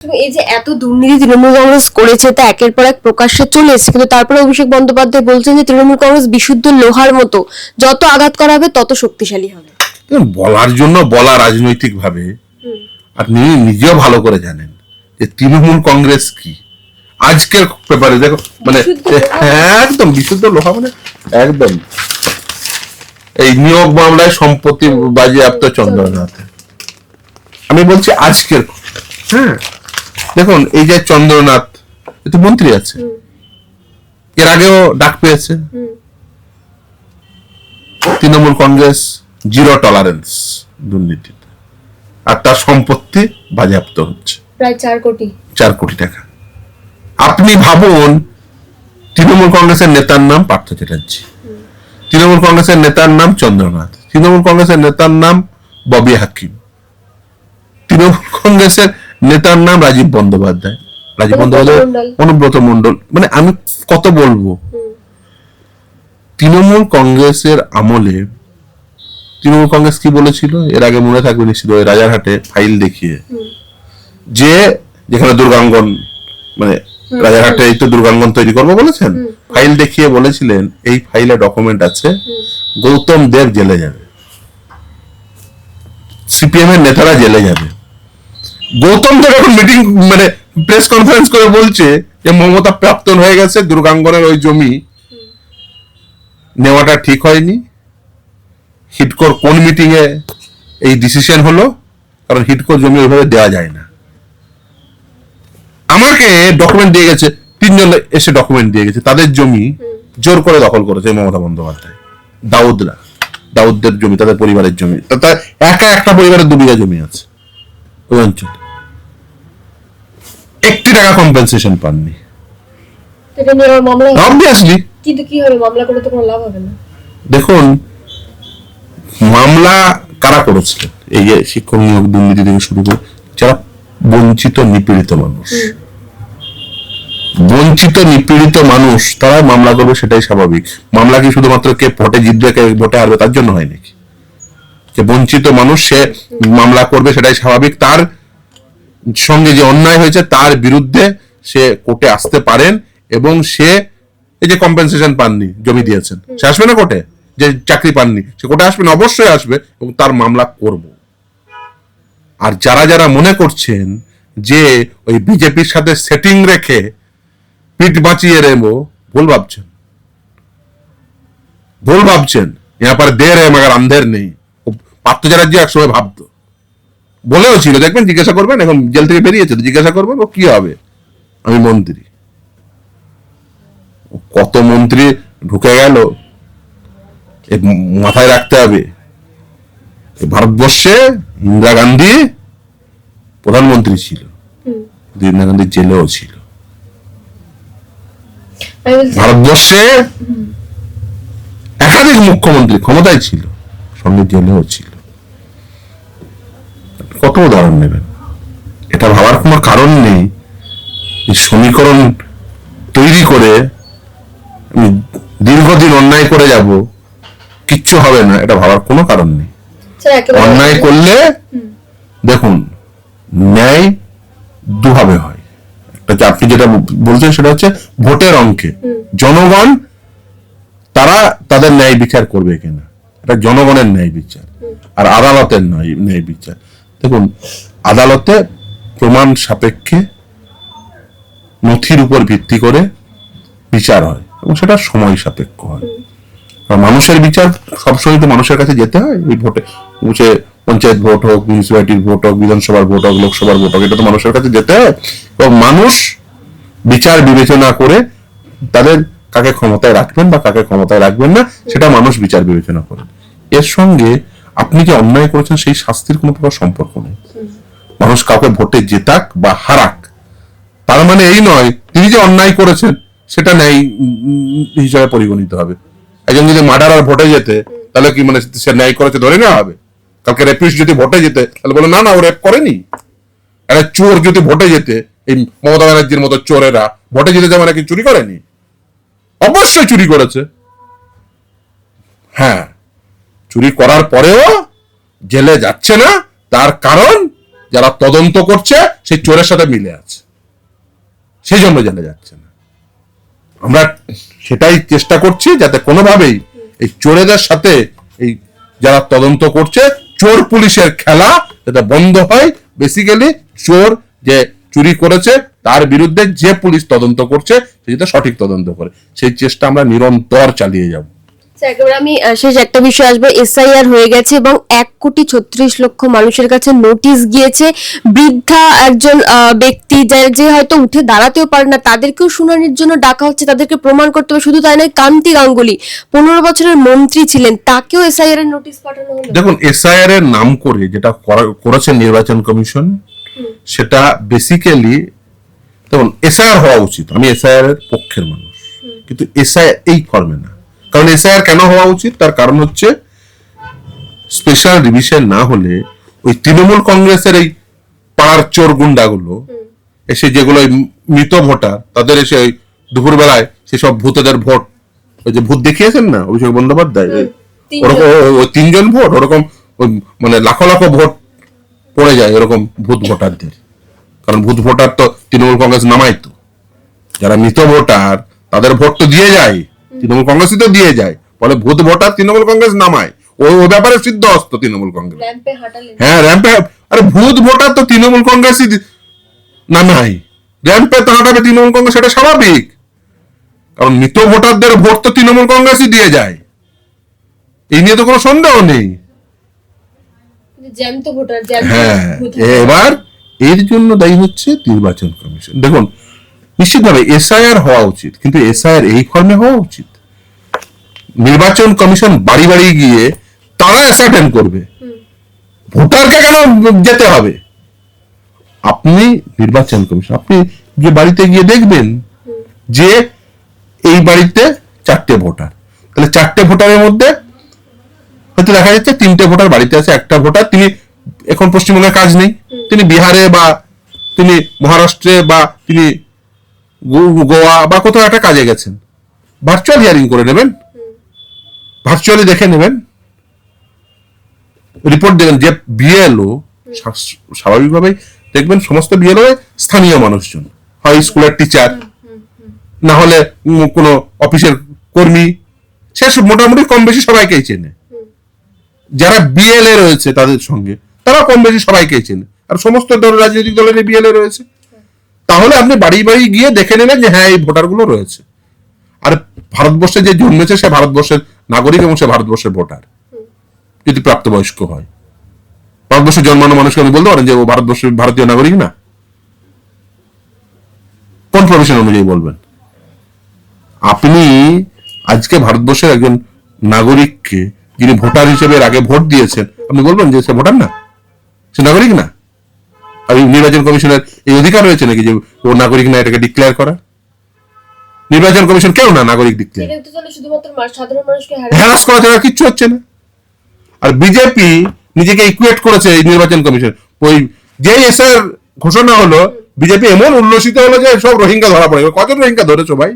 এই যে এত দুর্নীতি তৃণমূল কংগ্রেস করেছে তা একের পর এক প্রকাশ্যে চলে এসেছে, কিন্তু তারপরে অভিষেক বন্দ্যোপাধ্যায় বলছেন যে তৃণমূল কংগ্রেস বিশুদ্ধ লোহার মতো, যত আঘাত করা হবে তত শক্তিশালী হবে। বলার জন্য বলা রাজনৈতিক ভাবে, আপনি নিজেও ভালো করে জানেন যে তৃণমূল কংগ্রেস কি। আজকের পেপারে দেখো, মানে একদম বিশুদ্ধ লোহা, মানে একদম এই নিয়োগ মামলায় সম্পত্তি বাজেয়াপ্ত চন্দ্রনাথ। আমি বলছি আজকের, হ্যাঁ দেখুন এই যে চন্দ্রনাথ তো মন্ত্রী আছে, এর আগেও ডাক পেয়েছে। তৃণমূল কংগ্রেস জিরো টলারেন্স দুর্নীতিতে, আর তার সম্পত্তি বাজেয়াপ্ত হচ্ছে প্রায় 4 কোটি টাকা। আপনি ভাবুন, তৃণমূল কংগ্রেসের নেতার নাম পার্থ চ্যাটার্জি, তৃণমূল কংগ্রেসের নেতার নাম চন্দ্রনাথ, তৃণমূল কংগ্রেসের নেতার নাম ববি হাকিম, তৃণমূল কংগ্রেসের নেতার নাম রাজীব বন্দ্যোপাধ্যায়, অনুব্রত মণ্ডল, মানে আমি কত বলবো। তৃণমূল কংগ্রেসের আমলে তৃণমূল কংগ্রেস কি বলেছিল এর আগে মনে থাকবে নিশ্চিত, ওই রাজারহাটে ফাইল দেখিয়ে, যে যেখানে দুর্গাঙ্গন, মানে রাজারহাটে এই তো দুর্গাঙ্গন তৈরি করবো বলেছেন, ফাইল দেখিয়ে বলেছিলেন এই ফাইলে ডকুমেন্ট আছে গৌতম দেব জেলে যাবে, সিপিএম এর নেতারা জেলে যাবে। গৌতম দেব এখন মিটিং, মানে প্রেস কনফারেন্স করে বলছে যে মমতা প্রাক্তন হয়ে গেছে, দুর্গাঙ্গনের ওই জমি নেওয়াটা ঠিক হয়নি। হিডকোর কোন মিটিং এ এই ডিসিশন হলো, কারণ হিডকোর জমি ওইভাবে দেওয়া যায় না। আমাকে ডকুমেন্ট দিয়ে গেছে, 3 জন এসে ডকুমেন্ট দিয়ে গেছে, তাদের জমি জোর করে দখল করেছে মমতা বন্দ্যোপাধ্যায়। দাউদদের জমি, তাদের পরিবারের জমি, তার একটা পরিবারের 2 বিঘা জমি আছে ওই অঞ্চলে। 1 টাকা কম্পেনসেশন পাননি। অবভিয়াসলি, কিন্তু কি হবে, মামলা করে তো কোনো লাভ হবে না। দেখুন মামলা কারা করেছিলেন, এই যে শিক্ষক নিয়োগ দুর্নীতি থেকে শুরু করে যারা বঞ্চিত নিপীড়িত মানুষ, তারা মামলা করবে, সেটাই স্বাভাবিক। মামলা কি শুধুমাত্র কে ভোটে জিতবে কে ভোটে হারবে তার জন্য হয় নাকি? যে বঞ্চিত মানুষ সে মামলা করবে, সেটাই স্বাভাবিক। তার সঙ্গে যে অন্যায় হয়েছে তার বিরুদ্ধে সে কোর্টে আসতে পারেন, এবং সে এই যে কম্পেনসেশন পাননি, জমি দিয়েছেন, সে আসবে না কোর্টে? যে চাকরি পাননি সে কোর্টে আসবে না? অবশ্যই আসবে, এবং তার মামলা করব। আর যারা যারা মনে করছেন যে ওই বিজেপির সাথে সেটিং রেখে পিঠ বাঁচিয়ে রেবো, ভুল ভাবছেন। यहाँ पर देर है मगर अंधेर नहीं। পার্থ চ্যাটার্জি একসময় ভাবতো, বলেও ছিল, দেখবেন জিজ্ঞাসা করবেন, এখন জেল থেকে বেরিয়েছে তো জিজ্ঞাসা করবেন ও কি হবে, আমি মন্ত্রী। কত মন্ত্রী ঢুকে গেল, মাথায় রাখতে হবে। ভারতবর্ষে ইন্দিরা গান্ধী প্রধানমন্ত্রী ছিল, ইন্দিরা গান্ধী জেলেও ছিল। ভারতবর্ষে একাধিক মুখ্যমন্ত্রী ক্ষমতায় ছিল, সঙ্গে জেলেও ছিল। কত উদাহরণ নেবেন? এটা ভাবার কোনো কারণ নেই। সমীকরণ তৈরি করে দীর্ঘদিন অন্যায় করে যাব, কিচ্ছু হবে না, এটা ভাবার কোনো কারণ নেই। অন্যায় করলে দেখুন ন্যায় দুভাবে হয়। আপনি যেটা বলছেন সেটা হচ্ছে ভোটের অঙ্কে জনগণ তারা তাদের ন্যায় বিচার করবে কিনা, এটা জনগণের ন্যায় বিচার। আর আদালতের ন্যায় বিচার, দেখুন আদালতে প্রমাণ সাপেক্ষে নথির উপর ভিত্তি করে বিচার হয়, এবং সেটা সময় সাপেক্ষ হয়। মানুষের বিচার সবসময় তো মানুষের কাছে যেতে হয়। এই ভোটে পঞ্চায়েত ভোট হোক, মিউনিসিপ্যালিটির ভোট হোক, বিধানসভার ভোট হোক, লোকসভার ভোট হোক, এটা তো মানুষের কাছে যেতে হয়। এবং মানুষ বিচার বিবেচনা করে তাদের কাকে ক্ষমতায় রাখবেন বা কাকে ক্ষমতায় রাখবেন না, সেটা মানুষ বিচার বিবেচনা করেন। এর সঙ্গে আপনি যে অন্যায় করেছেন সেই শাস্তির কোনো প্রকার সম্পর্ক নেই। মানুষ কাউকে ভোটে জেতাক বা হারাক, তার মানে এই নয় তিনি যে অন্যায় করেছেন সেটা ন্যায় হিসাবে পরিগণিত হবে। একজন যদি মার্ডারার ভোটে যেতে, তাহলে কি মানে সে ন্যায় করেছে ধরে নেওয়া হবে? কালকে রেপিস্ট যদি ভোটে যেতে, তাহলে বলে না ও রেপ করেনি। একটা চোর যদি ভোটে যেতে, এই মমতা ব্যানার্জির মতো চোরেরা ভোটে যেতে যাবে নাকি চুরি করেনি? অবশ্যই চুরি করেছে। হ্যাঁ, চুরি করার পরেও জেলে যাচ্ছে না, তার কারণ যারা তদন্ত করছে সেই চোরের সাথে মিলে আছে, সেই জন্য জেলে যাচ্ছে না। আমরা সেটাই চেষ্টা করছি যাতে কোনোভাবেই এই চোরেদের সাথে এই যারা তদন্ত করছে চোর পুলিশের খেলা যাতে বন্ধ হয়। বেসিক্যালি চোর যে চুরি করেছে তার বিরুদ্ধে যে পুলিশ তদন্ত করছে সে যাতে সঠিক তদন্ত করে, সেই চেষ্টা আমরা নিরন্তর চালিয়ে যাব। একেবারে আমি শেষ একটা বিষয় আসবো, এসআইআর হয়ে গেছে এবং 1,36,00,000 মানুষের কাছে নোটিশ গিয়েছে। বৃদ্ধা একজন ব্যক্তি যে হয়তো উঠে দাঁড়াতেও পারে না, তাদেরকেও শুনানির জন্য ডাকা হচ্ছে, তাদেরকে প্রমাণ করতে হবে। শুধু তাই নয়, কান্তি গাঙ্গুলি 15 বছরের মন্ত্রী ছিলেন, তাকেও এসআইআর এর নোটিশ পাঠানো হলো। দেখুন, এসআইআর এর নাম করে যেটা করেছে নির্বাচন কমিশন, সেটা বেসিক্যালি দেখুন এসআইআর হওয়া উচিত, আমি এসআইআর এর পক্ষের মানুষ, কিন্তু এসআইআর এই ফর্মে না। কারণ এসআইআর কেন হওয়া উচিত, তার কারণ হচ্ছে স্পেশাল রিভিশন না হলে ওই তৃণমূল কংগ্রেসের এই পাড়ার চোর গুন্ডাগুলো এসে যেগুলো মৃত ভোটার তাদের এসে ওই দুপুর বেলায় সেসব ভূতেদের ভোট, ওই যে ভূত দেখিয়েছেন না অভিষেক বন্দ্যোপাধ্যায়, ওরকম ওই 3 জন ভোট ওরকম মানে লাখো লাখো ভোট পড়ে যায় ওরকম ভূত ভোটারদের। কারণ ভূত ভোটার তো তৃণমূল কংগ্রেস নামাই, তো যারা মৃত ভোটার তাদের ভোট তো দিয়ে যায়, তৃণমূল কংগ্রেসই তো দিয়ে যায়, ফলে ভূত ভোটার তৃণমূল কংগ্রেস নামায়। ওই ব্যাপারে সিদ্ধ হস্ত তৃণমূল কংগ্রেস। হ্যাঁ, র্যাম্পে, আরে ভূত ভোটার তো তৃণমূল কংগ্রেসই নামায়, র্যাম্পে তো হাঁটাবে তৃণমূল কংগ্রেস, সেটা স্বাভাবিক। কারণ মৃত ভোটারদের ভোট তো তৃণমূল কংগ্রেসই দিয়ে যায়, এই নিয়ে তো কোনো সন্দেহ নেই। হ্যাঁ, এবার এর জন্য দায়ী হচ্ছে নির্বাচন কমিশন। দেখুন, নিশ্চিতভাবে এসআইআর হওয়া উচিত, কিন্তু এসআইআর এই ফর্মে হওয়া উচিত। নির্বাচন কমিশন বাড়ি বাড়ি গিয়ে তারা অ্যাসার্টেন করবে, ভোটারকে কেন যেতে হবে। আপনি নির্বাচন কমিশন, আপনি যে বাড়িতে গিয়ে দেখবেন যে এই বাড়িতে 4টে ভোটার, তাহলে 4টে ভোটারের মধ্যে হয়তো দেখা যাচ্ছে 3টে ভোটার বাড়িতে আছে, একটা ভোটার তিনি এখন পশ্চিমবঙ্গে কাজ নেই, তিনি বিহারে বা তিনি মহারাষ্ট্রে বা তিনি গোয়া বা কোথাও একটা কাজে গেছেন। ভার্চুয়াল হিয়ারিং করে নেবেন, ভার্চুয়ালি দেখে নেবেন, রিপোর্ট দেবেন। যে বিএলও স্বাভাবিকভাবেই দেখবেন সমস্ত বিএলও স্থানীয় মানুষজন, হয় স্কুলের টিচার, না হলে কোনো অফিসের কর্মী, সে মোটামুটি কম বেশি সবাইকেই চেনে। যারা বিএলএ রয়েছে তাদের সঙ্গে তারা কম বেশি সবাইকেই চেনে, আর সমস্ত রাজনৈতিক দলের বিএলএ রয়েছে। তাহলে আপনি বাড়ি বাড়ি গিয়ে দেখে নেবেন যে হ্যাঁ এই ভোটারগুলো রয়েছে। আর ভারতবর্ষে যে জন্মেছে সে ভারতবর্ষের নাগরিক এবং সে ভারতবর্ষের ভোটার, যদি প্রাপ্তবয়স্ক হয়। ভারতবর্ষে জন্মানো মানুষকে আমি বলতে পারেন যে ও ভারতবর্ষের ভারতীয় নাগরিক না? কোন প্রভিশন অনুযায়ী বলবেন? আপনি আজকে ভারতবর্ষের একজন নাগরিককে যিনি ভোটার হিসেবে আগে ভোট দিয়েছেন, আপনি বলবেন যে সে ভোটার না, সে নাগরিক না? আর নির্বাচন কমিশনের এই অধিকার রয়েছে নাকি যে ও নাগরিক না এটাকে ডিক্লেয়ার করা? নির্বাচন কমিশন কেউ না নাগরিক ডিক্লেয়ার, হ্যারাস করা ছাড়া কিচ্ছু হচ্ছে না। আর বিজেপি নিজেকে ইকুয়েট করেছে এই নির্বাচন কমিশন, ওই যে এসআর ঘোষণা হলো বিজেপি এমন উল্লসিত হলো যে সব রোহিঙ্গা ধরা পড়ে। কত রোহিঙ্গা ধরেছো ভাই?